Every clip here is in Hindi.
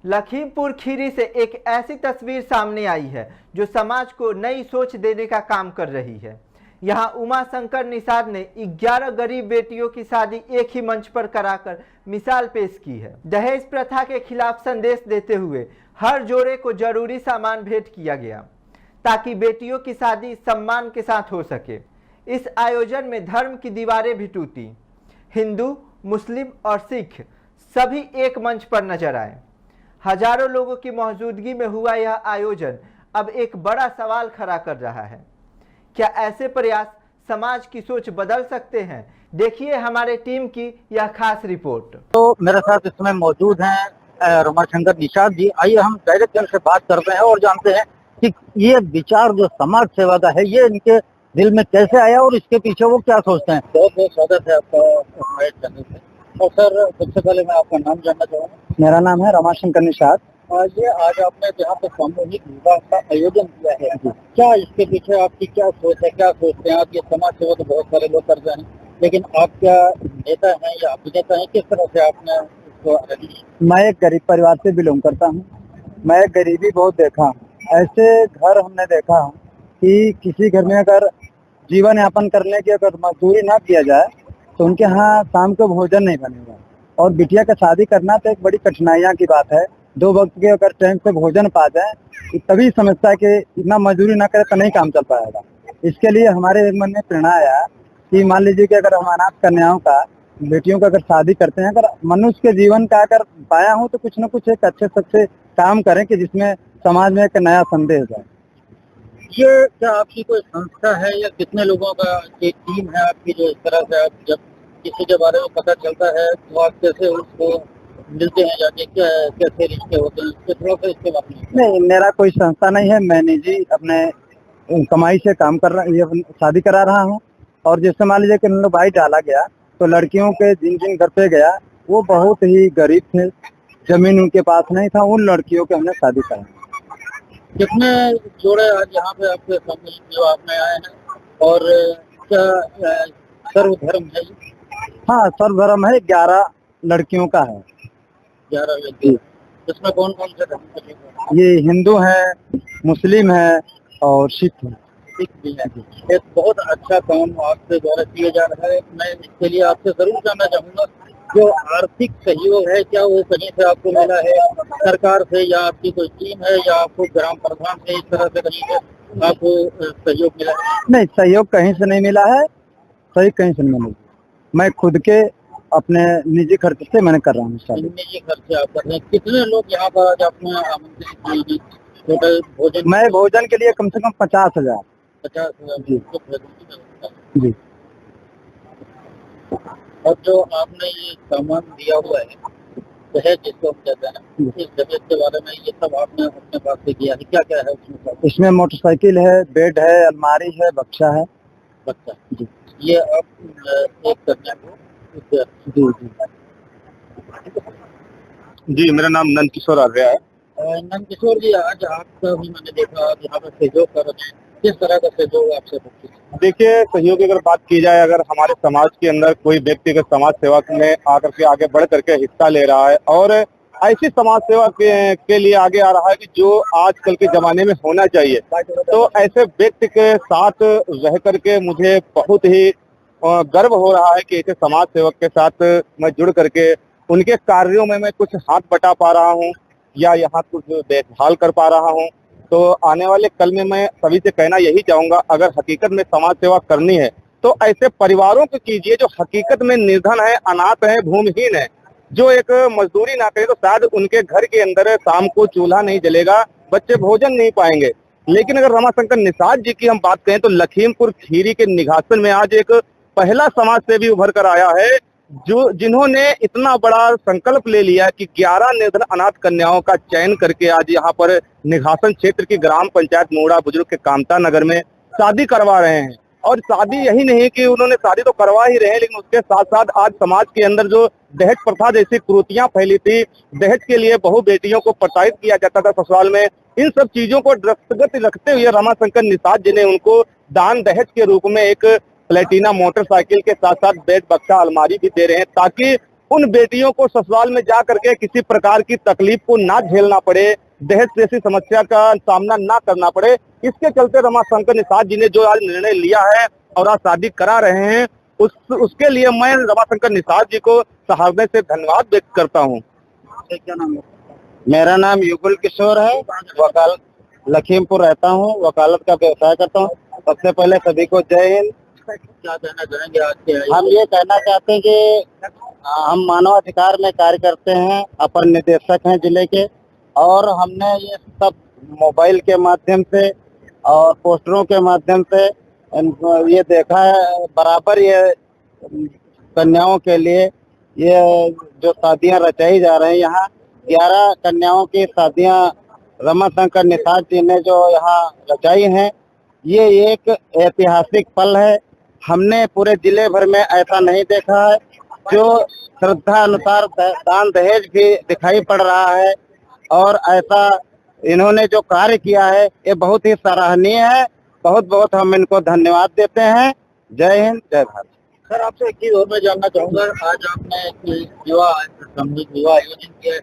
लखीमपुर खीरी से एक ऐसी तस्वीर सामने आई है जो समाज को नई सोच देने का काम कर रही है। यहां उमा शंकर निषाद ने 11 गरीब बेटियों की शादी एक ही मंच पर कराकर मिसाल पेश की है। दहेज प्रथा के खिलाफ संदेश देते हुए हर जोड़े को जरूरी सामान भेंट किया गया ताकि बेटियों की शादी सम्मान के साथ हो सके। इस आयोजन में धर्म की दीवारें भी टूटी। हिंदू, मुस्लिम और सिख सभी एक मंच पर नजर आए। हजारों लोगों की मौजूदगी में हुआ यह आयोजन अब एक बड़ा सवाल खड़ा कर रहा है। क्या ऐसे प्रयास समाज की सोच बदल सकते हैं? देखिए हमारे टीम की यह खास रिपोर्ट। तो मेरे साथ इस समय मौजूद हैं रमाशंकर निषाद जी। आइए हम डायरेक्ट इनसे बात करते हैं और जानते हैं कि ये विचार जो समाज सेवा का है ये इनके दिल में कैसे आया और इसके पीछे वो क्या सोचते हैं। बहुत बहुत स्वागत है आपका हमारे चैनल पे। और सर, सबसे पहले मैं आपका नाम जानना चाहूँगा। मेरा नाम है रमाशंकर निषाद। ये आज आपने जहाँ पे सामूहिक विवाह का आयोजन किया है, क्या इसके पीछे आपकी क्या सोच है, क्या सोचते हैं आप? ये समाज सेवा तो बहुत सारे लोग करते हैं, लेकिन आप क्या नेता हैं या अभिनेता हैं? किस तरह से आपने इसको arrange? मैं एक गरीब परिवार से बिलोंग करता हूँ। मैं गरीबी बहुत देखा हूँ। ऐसे घर हमने देखा हूँ कि किसी घर में अगर जीवन यापन करने की अगर मजदूरी ना किया जाए तो उनके यहाँ शाम को भोजन नहीं बनेगा। और बिटिया का शादी करना तो एक बड़ी कठिनाइयाँ की बात है। 2 वक्त के अगर टाइम से भोजन पा जाए तभी समझता है कि इतना मजदूरी ना करे तो नहीं काम चल पाएगा। इसके लिए हमारे मन में प्रेरणा आया कि मान लीजिए कि अगर हम अनाथ कन्याओं का, बेटियों का अगर शादी करते हैं, अगर मनुष्य के जीवन का अगर पाया हो तो कुछ न कुछ एक अच्छे से काम करें कि जिसमें समाज में एक नया संदेश है। ये क्या आपकी कोई संस्था है या कितने लोगों का एक टीम है आपकी, जो इस तरह से आप जब किसी के बारे में पता चलता है तो आप कैसे उसको मिलते हैं, जाके क्या कैसे रिश्ते होते हैं, इसके थोड़ा सा इसके बारे में? नहीं, मेरा कोई संस्था नहीं है। मैं निजी अपने कमाई से काम कर रहा, ये शादी करा रहा हूँ। और जैसे मान लीजिए कि हम लोग भाई डाला गया तो लड़कियों के जिन जिन घर पे गया वो बहुत ही गरीब थे, जमीन उनके पास नहीं था, उन लड़कियों के हमने शादी करा। कितने जोड़े आज यहाँ पे आपके सामने जो आप में आए हैं? और क्या सर्वधर्म है? हाँ, सर्वधर्म है। 11 लड़कियों का है। 11 लड़की। इसमें कौन कौन से धर्म के लोग? ये हिंदू है, मुस्लिम है और सिख है। सिख भी है। एक बहुत अच्छा काम आपके द्वारा किया जा रहा है। मैं इसके लिए आपसे जरूर जानना चाहूँगा, जो आर्थिक सहयोग है क्या वो कहीं से आपको मिला है, सरकार से, या आपकी कोई टीम है, या आपको ग्राम प्रधान से इस तरह से कहीं से आपको सहयोग मिला है? नहीं, सहयोग कहीं से नहीं मिला है। सही, कहीं से नहीं मिला। मैं खुद के अपने निजी खर्च से मैंने कर रहा हूँ। निजी खर्च आप कर रहे हैं। कितने लोग यहाँ पर आज आपने आमंत्रित किए? टोटल भोजन, मैं भोजन के लिए कम से कम 50,000। 50,000 जी जी। और जो आपने ये सामान दिया हुआ है, दहेज जिसको हम कहते हैं, इस दहेज के बारे में ये सब आपने अपने पास से किया है, क्या क्या है उसमें? इसमें मोटरसाइकिल है, बेड है, अलमारी है, बक्सा है। बक्सा जी। ये आप एक कन्या को जी जी जी, मेरा नाम नंद किशोर आर्या है। नंद किशोर जी, आज आपका भी मैंने देखा आप यहाँ पर सहयोग कर रहे हैं। किस तरह का सहयोग आपसे? देखिए, सहयोग की अगर बात की जाए, अगर हमारे समाज के अंदर कोई व्यक्ति अगर समाज सेवा में आकर के आगे बढ़ करके हिस्सा ले रहा है और ऐसी समाज सेवा के लिए आगे आ रहा है कि जो आजकल के जमाने में होना चाहिए, तो ऐसे व्यक्ति के साथ रह करके मुझे बहुत ही गर्व हो रहा है कि ऐसे समाज सेवक के साथ मैं जुड़ करके उनके कार्यों में मैं कुछ हाथ बटा पा रहा हूँ या यहाँ कुछ देखभाल कर पा रहा हूँ। तो आने वाले कल में मैं सभी से कहना यही चाहूंगा, अगर हकीकत में समाज सेवा करनी है तो ऐसे परिवारों को कीजिए जो हकीकत में निर्धन है, अनाथ है, भूमिहीन है, जो एक मजदूरी ना करे तो शायद उनके घर के अंदर शाम को चूल्हा नहीं जलेगा, बच्चे भोजन नहीं पाएंगे। लेकिन अगर रमाशंकर निषाद जी की हम बात करें तो लखीमपुर खीरी के निघासन में आज एक पहला समाज सेवी उभर कर आया है जो जिन्होंने इतना बड़ा संकल्प ले लिया कि 11 निर्धन अनाथ कन्याओं का चयन करके आज यहाँ पर निघासन क्षेत्र की ग्राम पंचायत मोड़ा बुजुर्ग के कामता नगर में शादी करवा रहे हैं। और शादी यही नहीं कि उन्होंने शादी तो करवा ही रहे हैं, लेकिन उसके साथ साथ आज समाज के अंदर जो दहेज प्रथा जैसी कुरीतियां फैली थी, दहेज के लिए बहु बेटियों को प्रताड़ित किया जाता था ससुराल में, इन सब चीजों को दृष्टिगत रखते हुए रमाशंकर निषाद जी ने उनको दान दहेज के रूप में एक प्लेटिना मोटरसाइकिल के साथ साथ बेड, बक्सा, अलमारी भी दे रहे हैं, ताकि उन बेटियों को ससुराल में जा करके किसी प्रकार की तकलीफ को ना झेलना पड़े, दहेज जैसी समस्या का सामना ना करना पड़े। इसके चलते रमाशंकर निषाद जी ने जो आज निर्णय लिया है और आज शादी करा रहे हैं, उसके लिए मैं रमाशंकर निषाद जी को सराहना से धन्यवाद व्यक्त करता हूँ। क्या नाम है? मेरा नाम युगल किशोर है, वकाल लखीमपुर रहता हूँ, वकालत का व्यवसाय करता हूँ। सबसे पहले सभी को जय हिंद। क्या कहना चाहेंगे आज के? हम ये कहना चाहते हैं कि हम मानवाधिकार में कार्य करते हैं, अपर निदेशक हैं जिले के, और हमने ये सब मोबाइल के माध्यम से और पोस्टरों के माध्यम से ये देखा है, बराबर ये कन्याओं के लिए ये जो शादियां रचाई जा रही हैं, यहाँ 11 कन्याओं की शादियां रमाशंकर निषाद जी ने जो यहाँ रचाई हैं, ये एक ऐतिहासिक पल है। हमने पूरे जिले भर में ऐसा नहीं देखा है। जो श्रद्धा अनुसार दान दहेज भी दिखाई पड़ रहा है, और ऐसा इन्होंने जो कार्य किया है ये बहुत ही सराहनीय है। बहुत बहुत हम इनको धन्यवाद देते हैं। जय हिंद, जय भारत। सर, आपसे एक चीज और मैं जानना चाहूंगा, आज आपने सामूहिक विवाह आयोजन किया है,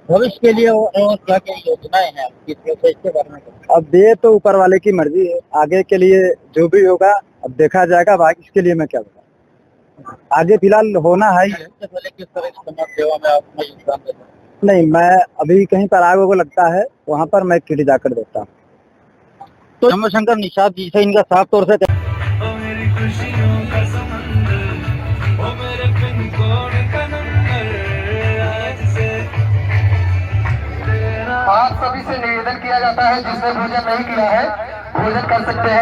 भविष्य के लिए और क्या क्या योजनाएं हैं आपकी, इसके बारे में? अब ये तो ऊपर वाले की मर्जी है, आगे के लिए जो भी होगा अब देखा जाएगा। बाकी इसके लिए मैं क्या बताऊं, आगे फिलहाल होना है। इससे पहले किस तरह की समाज सेवा में आप योगदान देते हैं? नहीं, मैं अभी कहीं पर आगे को लगता है वहाँ पर मैं किट जाकर देता हूँ। तो रमाशंकर निषाद जी से इनका साफ तौर से आप सभी से निवेदन किया जाता है, जिसने भोजन नहीं किया है भोजन कर सकते हैं।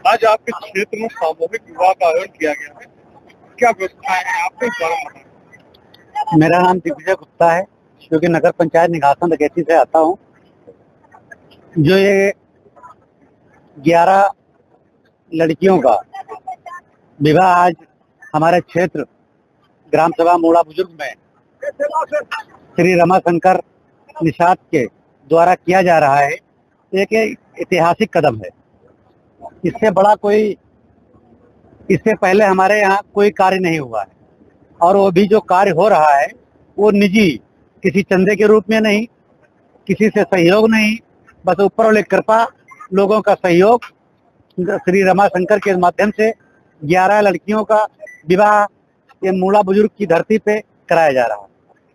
आज आपके क्षेत्र में सामूहिक विवाह का आयोजन किया गया है, क्या व्यवस्थाएं हैं आपके द्वारा? मेरा नाम दिग्विजय गुप्ता है, जो कि नगर पंचायत निघासन डकैती से आता हूँ। जो ये 11 लड़कियों का विवाह आज हमारे क्षेत्र ग्राम सभा मोड़ा बुजुर्ग में श्री रमाशंकर निषाद के द्वारा किया जा रहा है, एक ऐतिहासिक कदम है। इससे बड़ा कोई, इससे पहले हमारे यहाँ कोई कार्य नहीं हुआ है, और वो भी जो कार्य हो रहा है वो निजी, किसी चंदे के रूप में नहीं, किसी से सहयोग नहीं, बस ऊपर वाले कृपा, लोगों का सहयोग, श्री रमाशंकर के माध्यम से 11 लड़कियों का विवाह ये मूला बुजुर्ग की धरती पे कराया जा रहा है।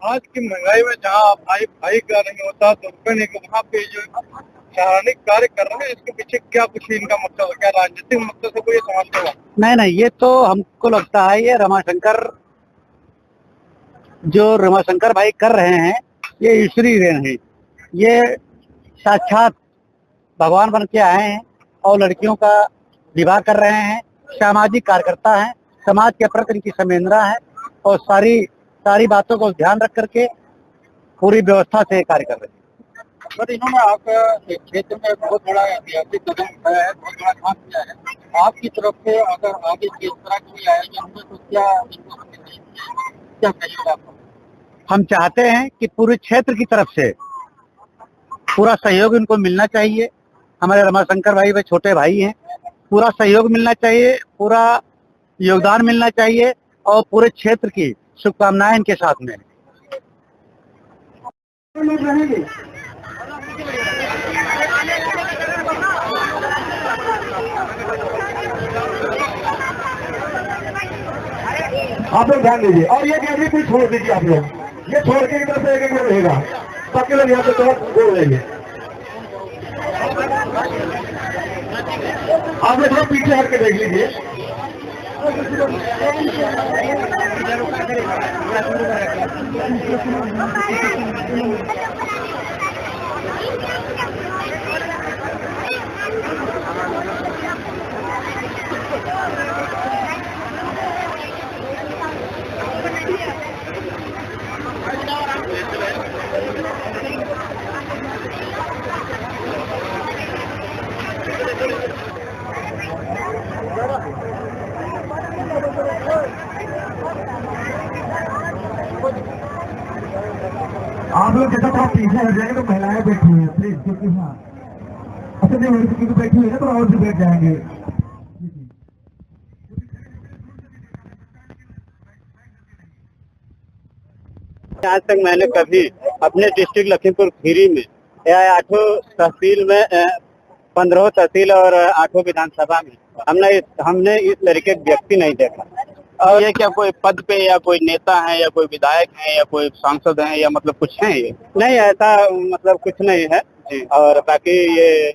आज की महंगाई में जहाँ भाई भाई का नहीं होता तो रुपये नहीं, वहाँ पे जो सराहनीय कार्य कर रहे हैं, इसके पीछे क्या कुछ इनका मकसद है? क्या राजनीतिक मकसद से कोई समाज सेवा? नहीं, ये तो हमको लगता है ये रमाशंकर भाई कर रहे हैं, ये ईश्वरीय देन है। ये साक्षात भगवान बन के आए हैं और लड़कियों का विवाह कर रहे हैं। सामाजिक कार्यकर्ता हैं, समाज के प्रति इनकी संवेदना है और सारी बातों को ध्यान रख करके पूरी व्यवस्था से कार्य कर रहे हैं। बट इन्होंने आपका क्षेत्र में बहुत बड़ा ऐतिहासिक कदम उठाया है, बहुत बड़ा काम किया है। आपकी तरफ से अगर आगे इस तरह की आयोजन होंगे तो क्या कहिएगा आप? हम चाहते हैं कि पूरे क्षेत्र की तरफ से पूरा सहयोग इनको मिलना चाहिए। हमारे रमाशंकर भाई वे छोटे भाई हैं, पूरा सहयोग मिलना चाहिए, पूरा योगदान मिलना चाहिए और पूरे क्षेत्र की शुभकामनाएं इनके साथ में। आप लोग ध्यान दीजिए और ये गैलरी कोई छोड़ दीजिए, आप लोग ये छोड़ के इधर से एक एक रहेगा, बाकी लोग यहाँ पे तरफ जोड़ लेंगे। आप लोग थोड़ा पीछे हट के देख लीजिए। आप लोग जैसा थोड़ा पीछे हट जाएंगे तो महिलाएं बैठी हुई है प्लीज, क्योंकि हाँ अपने लड़की की बैठी हुई है तो और भी बैठ जाएंगे। आज तक मैंने कभी अपने डिस्ट्रिक्ट लखीमपुर खीरी में या 8 तहसील में 15 तहसील और 8 विधानसभा में हमने इस तरीके व्यक्ति नहीं देखा। और ये क्या कोई पद पे या कोई नेता है या कोई विधायक है या कोई सांसद है या मतलब कुछ है? ये नहीं, ऐसा मतलब कुछ नहीं है जी। और बाकी ये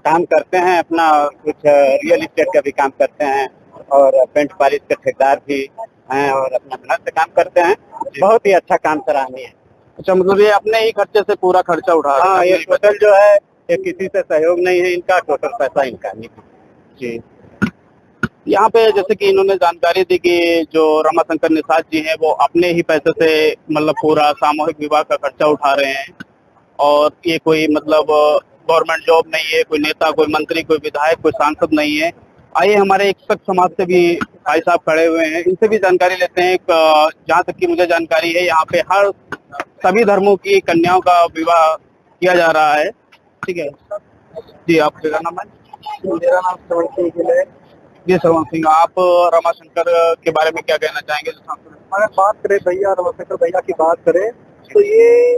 काम करते हैं अपना, कुछ रियल एस्टेट का भी काम करते हैं और पेंट पॉलिश के ठेकेदार भी हैं और अपना मेहनत से काम करते हैं। बहुत ही अच्छा काम सराहनीय है। अच्छा, मतलब ये अपने ही खर्चे से पूरा खर्चा उठा रहे हैं? हाँ, ये टोटल जो है ये किसी से सहयोग नहीं है इनका, टोटल पैसा इनका नहीं जी। यहाँ पे जैसे कि इन्होंने जानकारी दी कि जो रमाशंकर निषाद जी हैं वो अपने ही पैसे से मतलब पूरा सामूहिक विवाह का खर्चा उठा रहे हैं और ये कोई मतलब गवर्नमेंट जॉब नहीं है, कोई नेता, कोई मंत्री, कोई विधायक, कोई सांसद नहीं है। आइए हमारे एक सख्त समाज से भी भाई साहब खड़े हुए हैं, इनसे भी जानकारी लेते हैं। जहाँ तक की मुझे जानकारी है यहाँ पे हर सभी धर्मों की कन्याओं का विवाह किया जा रहा है। ठीक है जी, आपका नाम है? मेरा नाम श्रवण सिंह है जी। श्रवण सिंह, आप रमाशंकर के बारे में क्या कहना चाहेंगे? अगर बात करें भैया, रमाशंकर भैया की बात करें तो ये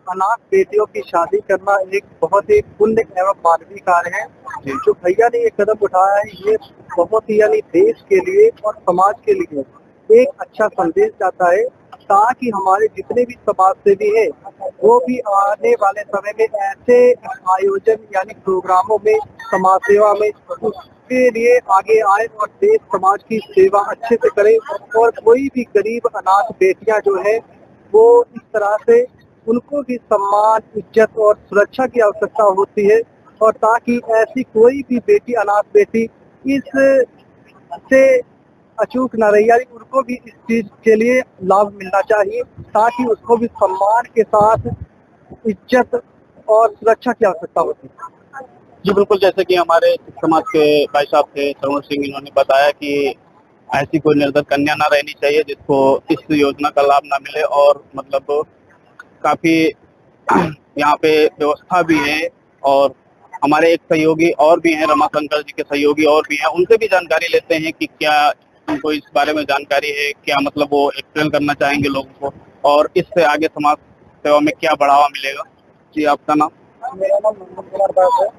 अनाथ बेटियों की शादी करना एक बहुत ही पुण्य एवं मानवीय कार्य है। जो भैया ने ये कदम उठाया है ये बहुत ही यानी देश के लिए और समाज के लिए एक अच्छा संदेश जाता है, ताकि हमारे जितने भी समाज सेवी है वो भी आने वाले समय में ऐसे आयोजन यानी प्रोग्रामों में, समाज सेवा में उसके लिए आगे आए और देश समाज की सेवा अच्छे से करें। और कोई भी गरीब अनाथ बेटियां जो है वो इस तरह से उनको भी सम्मान, इज्जत और सुरक्षा की आवश्यकता होती है, और ताकि ऐसी कोई भी बेटी, अनाथ बेटी इस से अचूक न रही है, उनको भी इस चीज के लिए लाभ मिलना चाहिए ताकि उसको भी सम्मान के साथ इज्जत और सुरक्षा की आवश्यकता होती है। जी बिल्कुल, जैसे कि हमारे सिख समाज के भाई साहब थे श्रवण सिंह, इन्होंने बताया कि ऐसी कोई निर्धन कन्या ना रहनी चाहिए जिसको इस योजना का लाभ ना मिले, और मतलब काफी यहाँ पे व्यवस्था भी है। और हमारे एक सहयोगी और भी हैं, रमाशंकर जी के सहयोगी और भी हैं, उनसे भी जानकारी लेते हैं कि क्या उनको इस बारे में जानकारी है, क्या मतलब वो एक्सप्लेन करना चाहेंगे लोगों को, और इससे आगे समाज सेवा में क्या बढ़ावा मिलेगा। जी आपका नाम? मेरा नाम मोहम्मद कुमार दास है।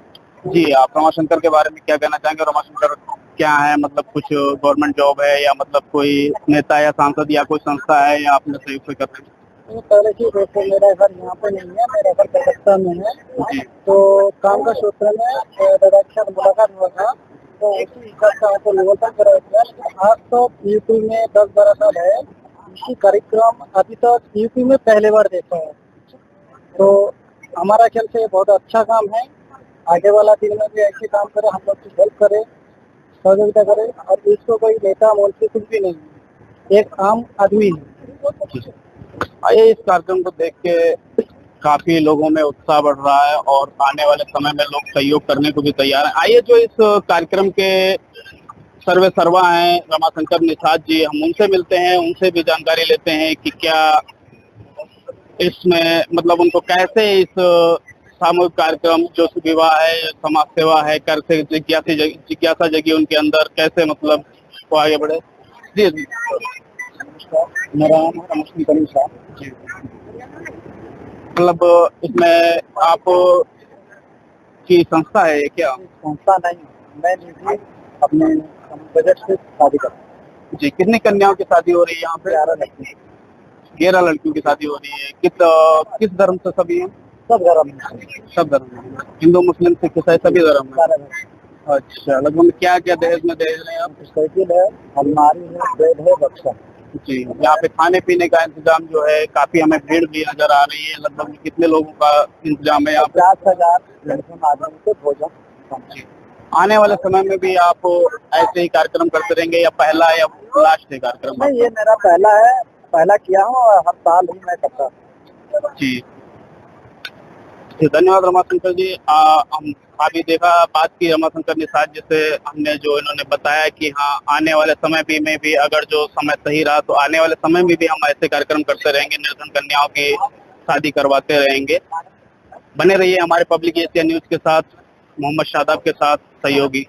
जी, आप रमाशंकर के बारे में क्या कहना चाहेंगे? रमाशंकर क्या है, मतलब कुछ गवर्नमेंट जॉब है या मतलब कोई नेता या सांसद या कोई संस्था है, या अपने सहयोग से कर रहे हैं? तो पहले की दोस्तों, मेरा घर यहाँ पे नहीं है, मेरा घर कलकत्ता में है। जी तो काम का सूत्र में दादा के साथ मुलाकात हुआ था, तो उसी हिसाब से हमको निमंत्रण करा था। लेकिन आज तो यूपी में 10-12 साल है, इसी कार्यक्रम अभी तक यूपी में पहले बार देखा है। तो हमारा ख्याल से बहुत अच्छा काम है। आगे वाला दिन में भी ऐसे काम करे, हम लोग की हेल्प करे, सहयोगिता करे। और इसको कोई नेता मंत्री कुछ भी नहीं है, एक आम आदमी है। आइए, इस कार्यक्रम को देख के काफी लोगों में उत्साह बढ़ रहा है और आने वाले समय में लोग सहयोग करने को भी तैयार हैं। आइए, जो इस कार्यक्रम के सर्वे सर्वा हैं रमाशंकर निषाद जी, हम उनसे मिलते हैं, उनसे भी जानकारी लेते हैं कि क्या इसमें मतलब उनको कैसे इस सामूहिक कार्यक्रम जो विवाह है, समाज सेवा है, कैसे जिज्ञासा जगी उनके अंदर, कैसे मतलब वो आगे बढ़े। जी मेरा नाम है रमेश निषाद। जी, मतलब इसमें आप की संस्था है ये क्या? संस्था नहीं, मैं निजी अपने बजट से शादी करता हूँ। जी, कितनी कन्याओं की शादी हो रही है यहाँ पे? 11 लड़की, 11 लड़कियों की शादी हो रही है। किस धर्म से सभी हैं? सब घर में सब धर्म में, हिंदू मुस्लिम सिख ईसाई सभी धर्म में। अच्छा, लगभग क्या क्या दहेज में दे रहे हैं आप? साइकिल है, अलमारी है, बेड है, बक्सा। जी, यहाँ पे खाने पीने का इंतजाम जो है, काफी हमें भीड़ भी नजर आ रही है। लगभग कितने लोगों का इंतजाम है यहाँ पे? 50,000 लड़कियों आदमी को भोजन। जी, आने वाले समय में भी आप ऐसे ही कार्यक्रम करते रहेंगे या पहला या लास्ट है कार्यक्रम? नहीं, ये मेरा पहला है, पहला किया हूँ और हर साल ही मैं करता हूँ। जी, धन्यवाद रमाशंकर जी। हम अभी बात की रमाशंकर निषाद जी से, हमने जो इन्होंने बताया कि हाँ, आने वाले समय में भी अगर जो समय सही रहा तो आने वाले समय में भी हम ऐसे कार्यक्रम करते रहेंगे, निर्धन कन्याओं की शादी करवाते रहेंगे। बने रहिए हमारे पब्लिक एशिया न्यूज के साथ, मोहम्मद शादाब के साथ सहयोगी।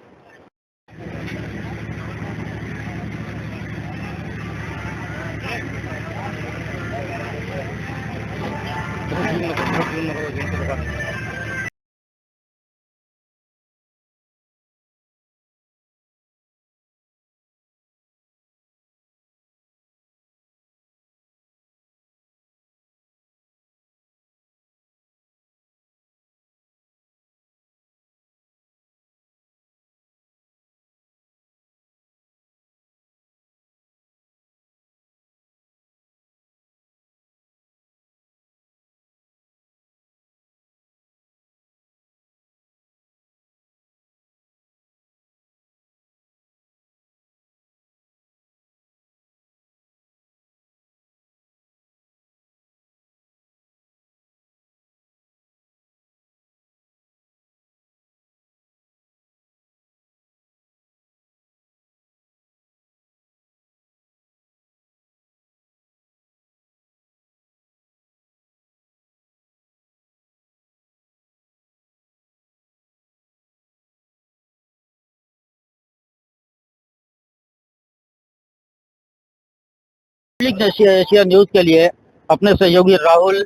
पब्लिक एशिया न्यूज के लिए अपने सहयोगी राहुल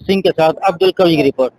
सिंह के साथ अब्दुल कवी की रिपोर्ट।